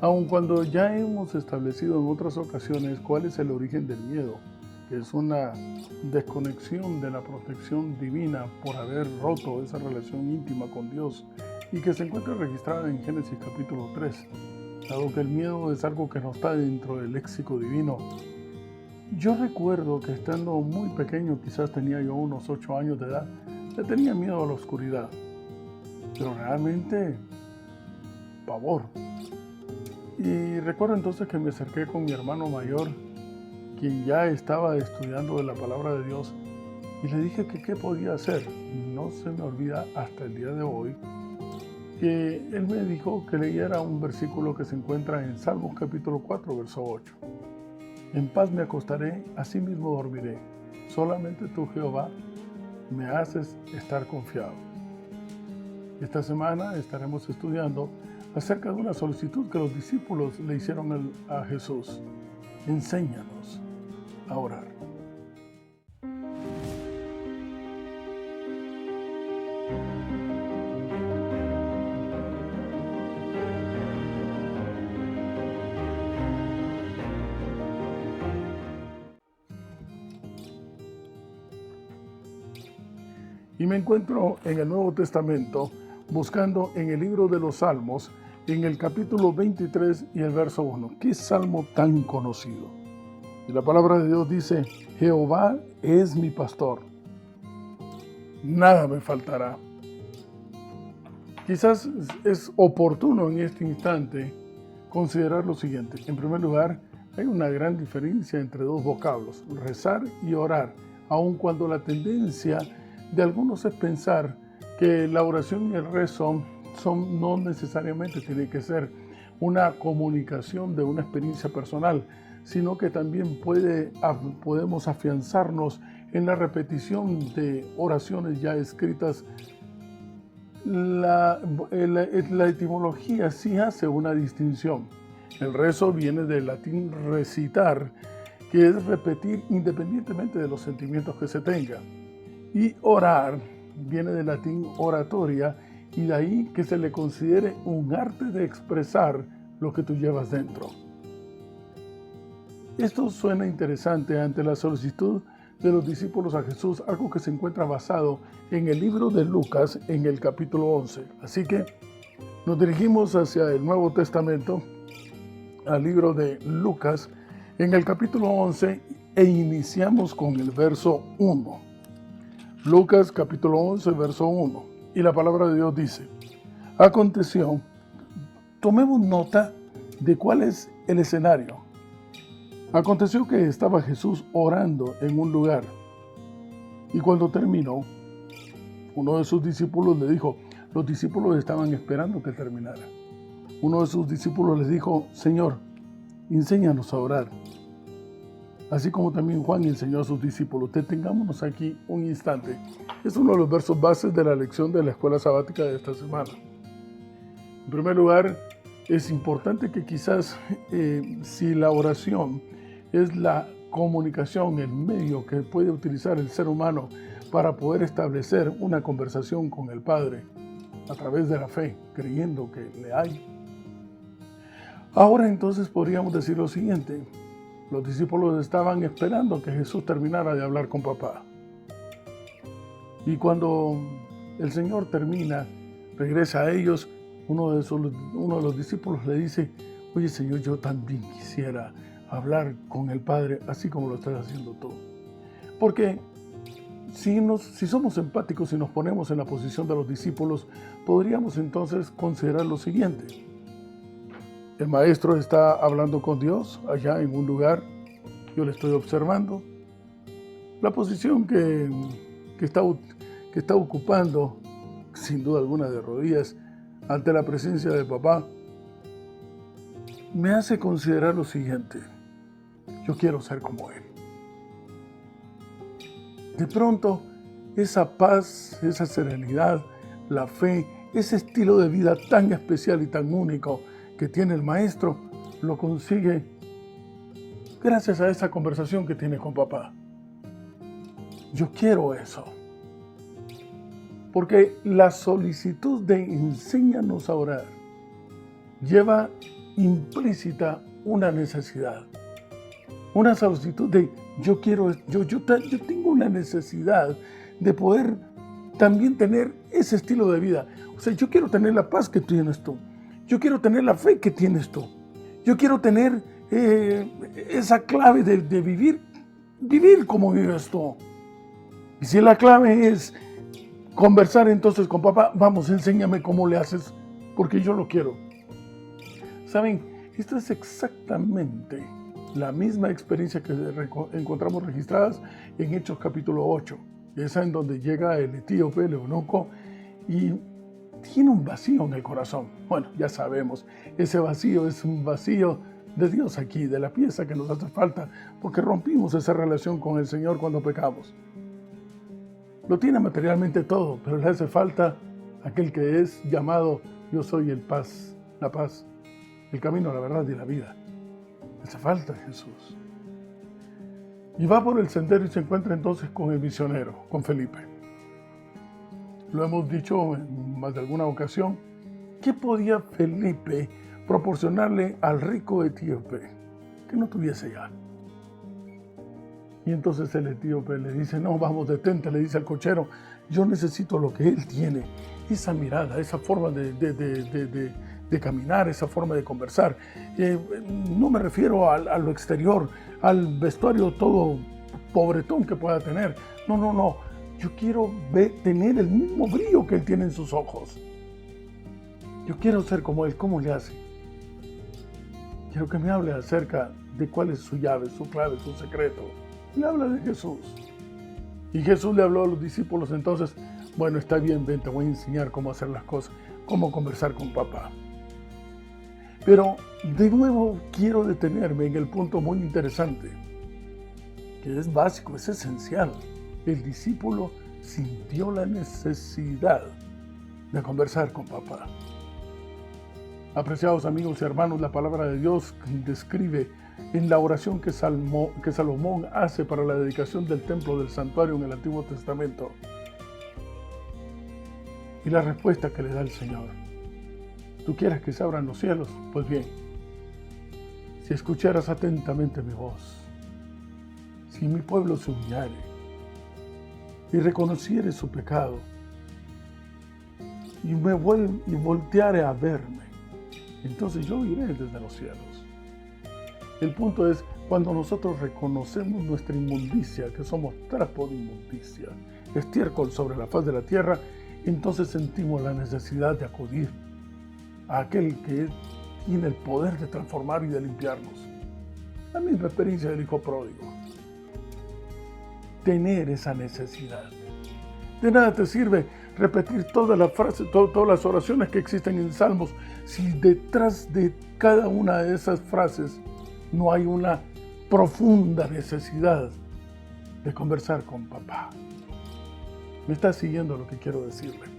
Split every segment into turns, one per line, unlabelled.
Aun cuando ya hemos establecido en otras ocasiones cuál es el origen del miedo, que es una desconexión de la protección divina por haber roto esa relación íntima con Dios y que se encuentra registrada en Génesis capítulo 3, dado que el miedo es algo que no está dentro del léxico divino. Yo recuerdo que estando muy pequeño, quizás tenía yo unos 8 años de edad, le tenía miedo a la oscuridad, pero realmente pavor. Y recuerdo entonces que me acerqué con mi hermano mayor, quien ya estaba estudiando de la palabra de Dios, y le dije que qué podía hacer. No se me olvida hasta el día de hoy que él me dijo que leyera un versículo que se encuentra en Salmos capítulo 4, verso 8. En paz me acostaré, así mismo dormiré. Solamente tú, Jehová, me haces estar confiado. Esta semana estaremos estudiando acerca de una solicitud que los discípulos le hicieron a Jesús. Enséñanos a orar. Y me encuentro en el Nuevo Testamento buscando en el libro de los Salmos, en el capítulo 23 y el verso 1. ¿Qué salmo tan conocido? Y la palabra de Dios dice: Jehová es mi pastor, nada me faltará. Quizás es oportuno en este instante considerar lo siguiente. En primer lugar, hay una gran diferencia entre dos vocablos, rezar y orar, aun cuando la tendencia de algunos es pensar que la oración y el rezo no necesariamente tiene que ser una comunicación de una experiencia personal, sino que también podemos afianzarnos en la repetición de oraciones ya escritas. La etimología sí hace una distinción. El rezo viene del latín recitar, que es repetir independientemente de los sentimientos que se tengan. Y orar viene del latín oratoria, y de ahí que se le considere un arte de expresar lo que tú llevas dentro. Esto suena interesante ante la solicitud de los discípulos a Jesús, algo que se encuentra basado en el libro de Lucas en el capítulo 11. Así que nos dirigimos hacia el Nuevo Testamento, al libro de Lucas en el capítulo 11 e iniciamos con el verso 1. Lucas capítulo 11, verso 1. Y la palabra de Dios dice: aconteció, tomemos nota de cuál es el escenario. Aconteció que estaba Jesús orando en un lugar, y cuando terminó, uno de sus discípulos le dijo, los discípulos estaban esperando que terminara. Uno de sus discípulos les dijo: Señor, enséñanos a orar, así como también Juan enseñó a sus discípulos. Detengámonos aquí un instante. Es uno de los versos bases de la lección de la escuela sabática de esta semana. En primer lugar, es importante que quizás si la oración es la comunicación, el medio que puede utilizar el ser humano para poder establecer una conversación con el Padre a través de la fe, creyendo que le hay. Ahora entonces podríamos decir lo siguiente: los discípulos estaban esperando que Jesús terminara de hablar con papá. Y cuando el Señor termina, regresa a ellos, uno de los discípulos le dice: oye Señor, yo también quisiera hablar con el Padre así como lo estás haciendo tú. Porque si somos empáticos y nos ponemos en la posición de los discípulos, podríamos entonces considerar lo siguiente. El maestro está hablando con Dios allá en un lugar, yo le estoy observando. La posición que está ocupando, sin duda alguna de rodillas, ante la presencia de papá, me hace considerar lo siguiente: yo quiero ser como él. De pronto, esa paz, esa serenidad, la fe, ese estilo de vida tan especial y tan único que tiene el maestro, lo consigue gracias a esa conversación que tiene con papá. Yo quiero eso. Porque la solicitud de enséñanos a orar lleva implícita una necesidad, una solicitud de yo tengo una necesidad de poder también tener ese estilo de vida. O sea, yo quiero tener la paz que tienes tú, yo quiero tener la fe que tienes tú, yo quiero tener esa clave de vivir como vives tú. Y si la clave es conversar entonces con papá, vamos, enséñame cómo le haces, porque yo lo quiero. ¿Saben? Esto es exactamente la misma experiencia que encontramos registradas en Hechos capítulo 8. Esa en donde llega el etíope, el eunuco, y tiene un vacío en el corazón. Bueno, ya sabemos, ese vacío es un vacío de Dios aquí, de la pieza que nos hace falta, porque rompimos esa relación con el Señor cuando pecamos. Lo tiene materialmente todo, pero le hace falta aquel que es llamado yo soy la paz, el camino, la verdad y la vida. Le hace falta Jesús. Y va por el sendero y se encuentra entonces con el misionero, con Felipe. Lo hemos dicho en más de alguna ocasión. ¿Qué podía Felipe proporcionarle al rico etíope que no tuviese ya? Y entonces el etíope le dice, no, vamos, detente, le dice al cochero, yo necesito lo que él tiene, esa mirada, esa forma de caminar, esa forma de conversar. No me refiero a lo exterior, al vestuario todo pobretón que pueda tener. No, yo quiero tener el mismo brillo que él tiene en sus ojos. Yo quiero ser como él. ¿Cómo le hace? Quiero que me hable acerca de cuál es su llave, su clave, su secreto. Le habla de Jesús. Y Jesús le habló a los discípulos entonces, bueno, está bien, ven, te voy a enseñar cómo hacer las cosas, cómo conversar con papá. Pero de nuevo quiero detenerme en el punto muy interesante, que es básico, es esencial. El discípulo sintió la necesidad de conversar con papá. Apreciados amigos y hermanos, la palabra de Dios describe en la oración que Salomón hace para la dedicación del templo del santuario en el Antiguo Testamento. Y la respuesta que le da el Señor. ¿Tú quieres que se abran los cielos? Pues bien, si escucharas atentamente mi voz, si mi pueblo se humillare y reconociere su pecado y volteare a verme, entonces yo iré desde los cielos. El punto es, cuando nosotros reconocemos nuestra inmundicia, que somos trapo de inmundicia, estiércol sobre la faz de la tierra, entonces sentimos la necesidad de acudir a aquel que tiene el poder de transformar y de limpiarnos. La misma experiencia del hijo pródigo. Tener esa necesidad. De nada te sirve repetir todas las frases, todas las oraciones que existen en Salmos, si detrás de cada una de esas frases no hay una profunda necesidad de conversar con papá. ¿Me está siguiendo lo que quiero decirle?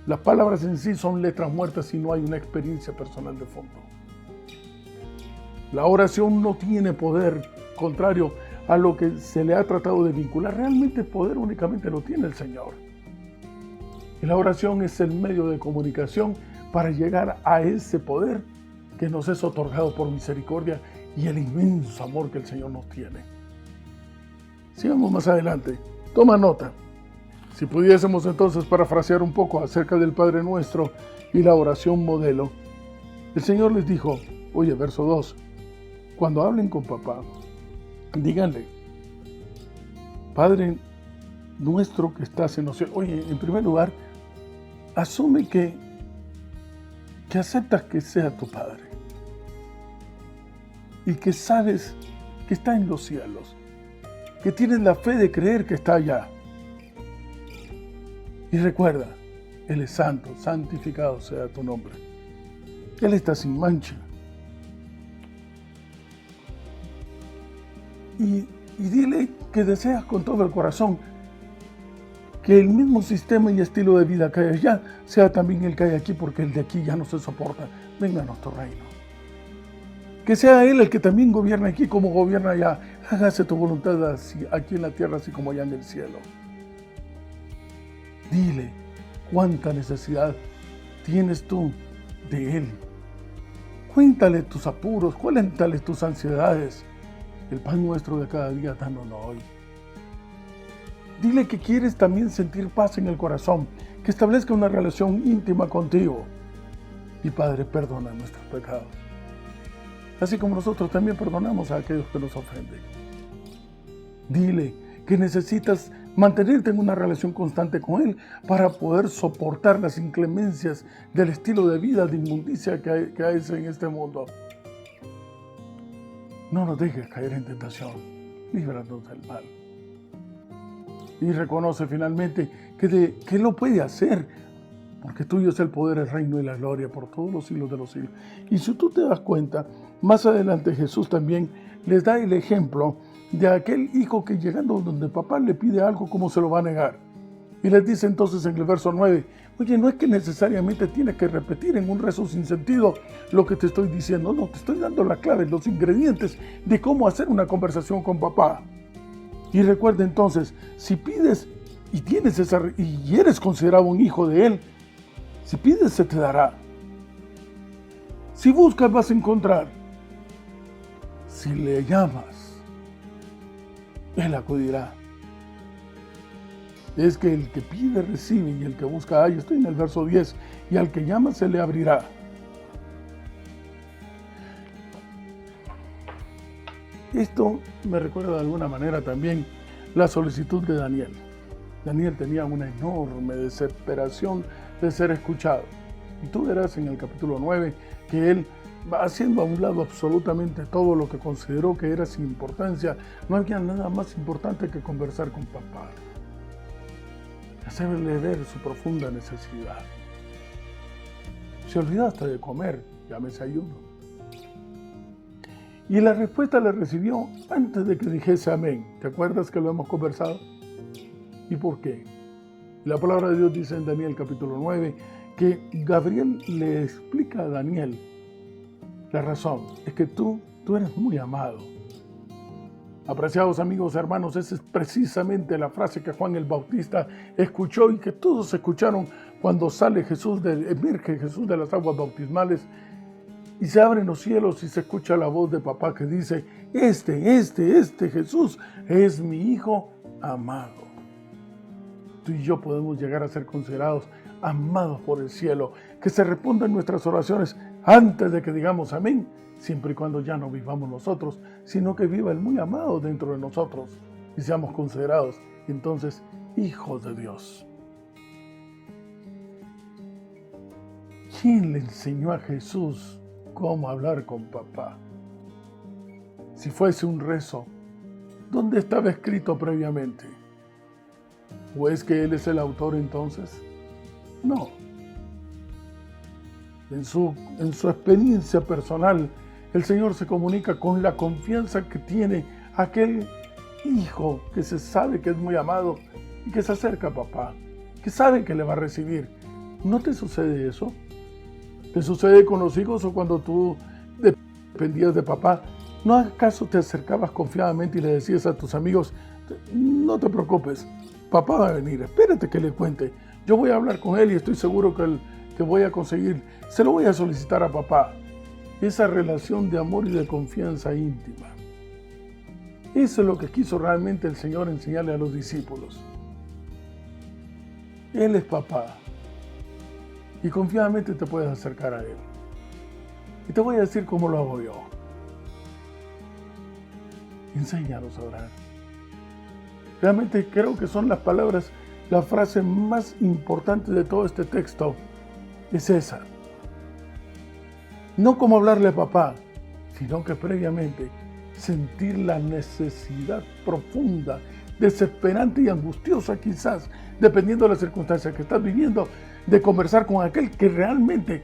Las palabras en sí son letras muertas si no hay una experiencia personal de fondo. La oración no tiene poder, contrario a lo que se le ha tratado de vincular. Realmente el poder únicamente lo tiene el Señor. Y la oración es el medio de comunicación para llegar a ese poder que nos es otorgado por misericordia y el inmenso amor que el Señor nos tiene. Sigamos más adelante. Toma nota. Si pudiésemos entonces parafrasear un poco acerca del Padre Nuestro y la oración modelo, el Señor les dijo, oye, verso 2, cuando hablen con papá, díganle, Padre Nuestro que estás en los cielos. Oye, en primer lugar, asume que aceptas que sea tu Padre y que sabes que está en los cielos, que tienes la fe de creer que está allá. Y recuerda, Él es santo, santificado sea tu nombre. Él está sin mancha. Y dile que deseas con todo el corazón que el mismo sistema y estilo de vida que hay allá sea también el que hay aquí, porque el de aquí ya no se soporta. Venga a nuestro reino. Que sea Él el que también gobierna aquí como gobierna allá. Hágase tu voluntad así, aquí en la tierra así como allá en el cielo. Dile cuánta necesidad tienes tú de Él. Cuéntale tus apuros, cuéntale tus ansiedades. El pan nuestro de cada día danos hoy. Dile que quieres también sentir paz en el corazón, que establezca una relación íntima contigo. Y Padre, perdona nuestros pecados, así como nosotros también perdonamos a aquellos que nos ofenden. Dile que necesitas mantenerte en una relación constante con Él para poder soportar las inclemencias del estilo de vida de inmundicia que hay en este mundo. No nos dejes caer en tentación, líbranos del mal. Y reconoce finalmente que Él lo puede hacer, porque tuyo es el poder, el reino y la gloria por todos los siglos de los siglos. Y si tú te das cuenta, más adelante Jesús también les da el ejemplo de aquel hijo que llegando donde papá le pide algo, ¿cómo se lo va a negar? Y les dice entonces en el verso 9, oye, no es que necesariamente tienes que repetir en un rezo sin sentido lo que te estoy diciendo, no, te estoy dando la clave, los ingredientes de cómo hacer una conversación con papá. Y recuerda entonces, si pides y tienes y eres considerado un hijo de Él, si pides se te dará. Si buscas vas a encontrar. Si le llamas, Él acudirá. Es que el que pide recibe y el que busca halla. Estoy en el verso 10. Y al que llama se le abrirá. Esto me recuerda de alguna manera también la solicitud de Daniel. Daniel tenía una enorme desesperación de ser escuchado. Y tú verás en el capítulo 9 que él va haciendo a un lado absolutamente todo lo que consideró que era sin importancia. No había nada más importante que conversar con papá. Hacerle ver su profunda necesidad. Se olvidó hasta de comer, llámese ayuno. Y la respuesta la recibió antes de que dijese amén. ¿Te acuerdas que lo hemos conversado? ¿Y por qué? La palabra de Dios dice en Daniel capítulo 9 que Gabriel le explica a Daniel la razón. Es que tú eres muy amado. Apreciados amigos, hermanos, esa es precisamente la frase que Juan el Bautista escuchó y que todos escucharon cuando emerge Jesús de las aguas bautismales y se abren los cielos y se escucha la voz de papá que dice, este Jesús es mi Hijo amado. Tú y yo podemos llegar a ser considerados amados por el cielo, que se respondan nuestras oraciones antes de que digamos amén, siempre y cuando ya no vivamos nosotros, sino que viva el muy amado dentro de nosotros y seamos considerados entonces hijos de Dios. ¿Quién le enseñó a Jesús cómo hablar con papá? Si fuese un rezo, ¿dónde estaba escrito previamente? ¿O es que Él es el autor entonces? No. En su experiencia personal, el Señor se comunica con la confianza que tiene aquel hijo que se sabe que es muy amado y que se acerca a papá, que sabe que le va a recibir. ¿No te sucede eso? ¿Te sucede con los hijos o cuando tú dependías de papá? ¿No acaso te acercabas confiadamente y le decías a tus amigos, no te preocupes, papá va a venir, espérate que le cuente, yo voy a hablar con él y estoy seguro que voy a conseguir, se lo voy a solicitar a papá? Esa relación de amor y de confianza íntima. Eso es lo que quiso realmente el Señor enseñarle a los discípulos. Él es papá. Y confiadamente te puedes acercar a Él. Y te voy a decir cómo lo hago yo. Enséñanos a orar. Realmente creo que son las palabras, la frase más importante de todo este texto es esa. No como hablarle a papá, sino que previamente sentir la necesidad profunda, desesperante y angustiosa quizás, dependiendo de las circunstancias que estás viviendo, de conversar con aquel que realmente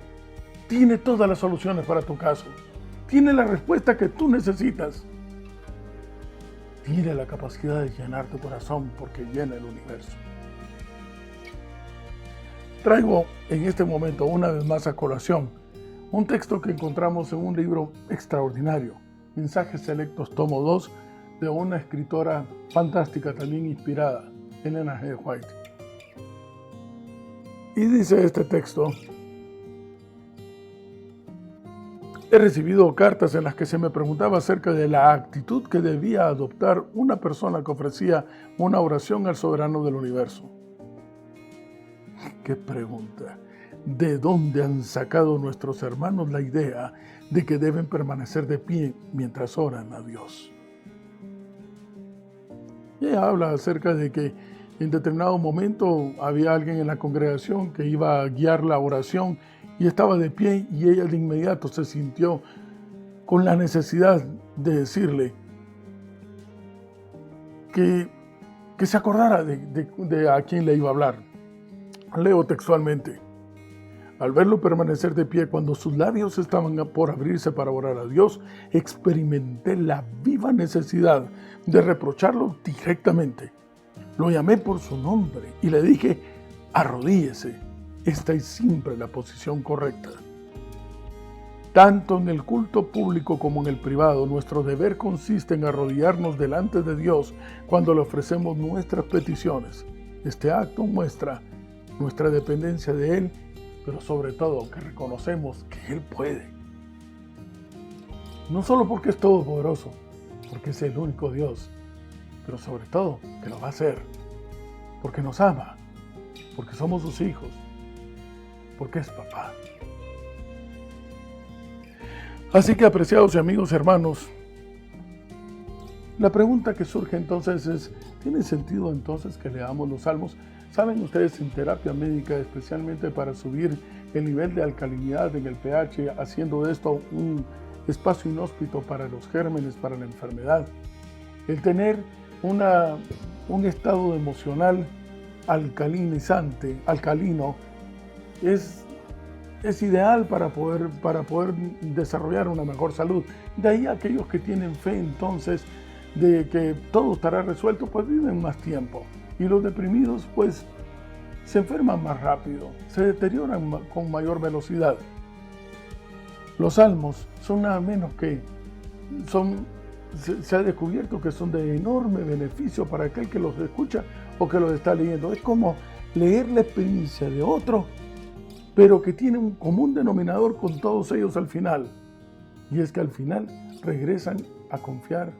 tiene todas las soluciones para tu caso, tiene la respuesta que tú necesitas, tiene la capacidad de llenar tu corazón porque llena el universo. Traigo en este momento una vez más a colación un texto que encontramos en un libro extraordinario, Mensajes Selectos, tomo 2, de una escritora fantástica, también inspirada, Elena G. White. Y dice este texto, He recibido cartas en las que se me preguntaba acerca de la actitud que debía adoptar una persona que ofrecía una oración al soberano del universo. ¡Qué pregunta! ¿De dónde han sacado nuestros hermanos la idea de que deben permanecer de pie mientras oran a Dios? Ella habla acerca de que en determinado momento había alguien en la congregación que iba a guiar la oración y estaba de pie, y ella de inmediato se sintió con la necesidad de decirle que se acordara de a quién le iba a hablar. Leo textualmente: al verlo permanecer de pie cuando sus labios estaban por abrirse para orar a Dios, experimenté la viva necesidad de reprocharlo directamente. Lo llamé por su nombre y le dije: arrodíllese. Esta es siempre la posición correcta. Tanto en el culto público como en el privado, nuestro deber consiste en arrodillarnos delante de Dios cuando le ofrecemos nuestras peticiones. Este acto muestra nuestra dependencia de Él, pero sobre todo que reconocemos que Él puede. No solo porque es todopoderoso, porque es el único Dios, pero sobre todo que lo va a hacer, porque nos ama, porque somos sus hijos, porque es papá. Así que, apreciados amigos, hermanos, la pregunta que surge entonces es: ¿tiene sentido entonces que leamos los salmos? Saben ustedes, en terapia médica, especialmente para subir el nivel de alcalinidad en el pH, haciendo de esto un espacio inhóspito para los gérmenes, para la enfermedad, el tener un estado emocional alcalino, es ideal para poder desarrollar una mejor salud. De ahí aquellos que tienen fe entonces de que todo estará resuelto, pues viven más tiempo. Y los deprimidos pues se enferman más rápido, se deterioran con mayor velocidad. Los salmos son nada menos que se ha descubierto que son de enorme beneficio para aquel que los escucha o que los está leyendo. Es como leer la experiencia de otro, pero que tiene un común denominador con todos ellos al final. Y es que al final regresan a confiar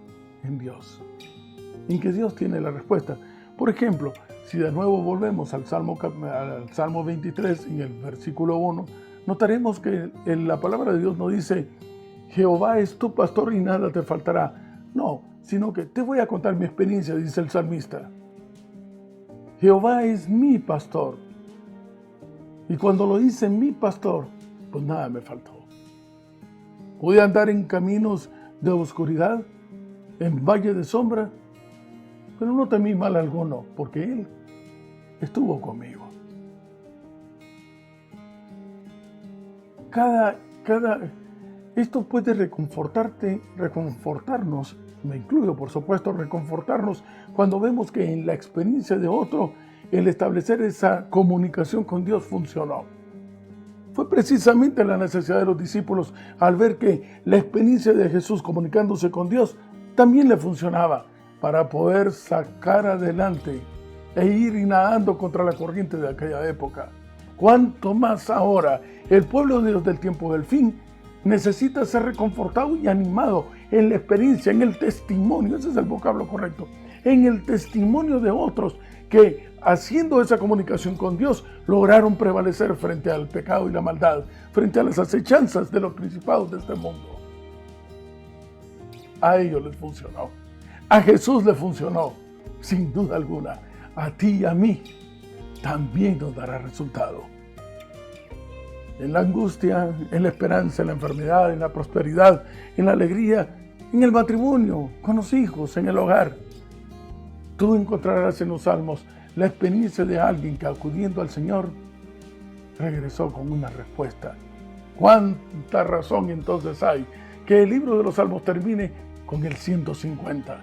en Dios, en que Dios tiene la respuesta. Por ejemplo, si de nuevo volvemos al Salmo 23, en el versículo 1, notaremos que en la palabra de Dios no dice: Jehová es tu pastor y nada te faltará. No, sino que te voy a contar mi experiencia, dice el salmista. Jehová es mi pastor. Y cuando lo dice mi pastor, pues nada me faltó. Pude andar en caminos de oscuridad, en valle de sombra, pero no temí mal alguno, porque Él estuvo conmigo. Esto puede reconfortarnos, me incluyo por supuesto, reconfortarnos cuando vemos que en la experiencia de otro, el establecer esa comunicación con Dios funcionó. Fue precisamente la necesidad de los discípulos al ver que la experiencia de Jesús comunicándose con Dios también le funcionaba para poder sacar adelante e ir nadando contra la corriente de aquella época. Cuanto más ahora el pueblo de Dios del tiempo del fin necesita ser reconfortado y animado en la experiencia, en el testimonio, ese es el vocablo correcto, en el testimonio de otros que haciendo esa comunicación con Dios lograron prevalecer frente al pecado y la maldad, frente a las acechanzas de los principados de este mundo. A ellos les funcionó, a Jesús le funcionó, sin duda alguna, a ti y a mí también nos dará resultado. En la angustia, en la esperanza, en la enfermedad, en la prosperidad, en la alegría, en el matrimonio, con los hijos, en el hogar. Tú encontrarás en los salmos la experiencia de alguien que, acudiendo al Señor, regresó con una respuesta. ¿Cuánta razón entonces hay que el libro de los salmos termine con el 150,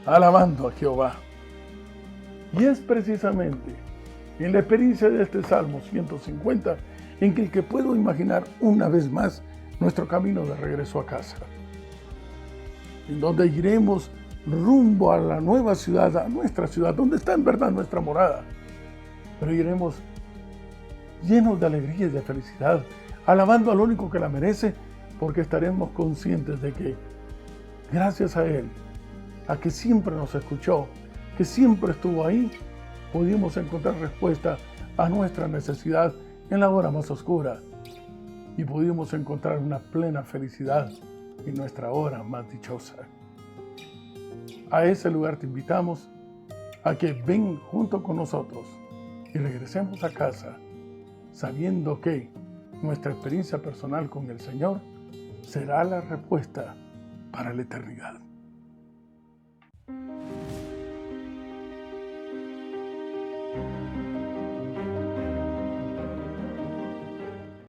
alabando a Jehová? Y es precisamente en la experiencia de este Salmo 150 en que puedo imaginar una vez más nuestro camino de regreso a casa, en donde iremos rumbo a la nueva ciudad, a nuestra ciudad, donde está en verdad nuestra morada. Pero iremos llenos de alegría y de felicidad, alabando al único que la merece, porque estaremos conscientes de que gracias a Él, a que siempre nos escuchó, que siempre estuvo ahí, pudimos encontrar respuesta a nuestra necesidad en la hora más oscura y pudimos encontrar una plena felicidad en nuestra hora más dichosa. A ese lugar te invitamos, a que ven junto con nosotros y regresemos a casa sabiendo que nuestra experiencia personal con el Señor será la respuesta para la eternidad.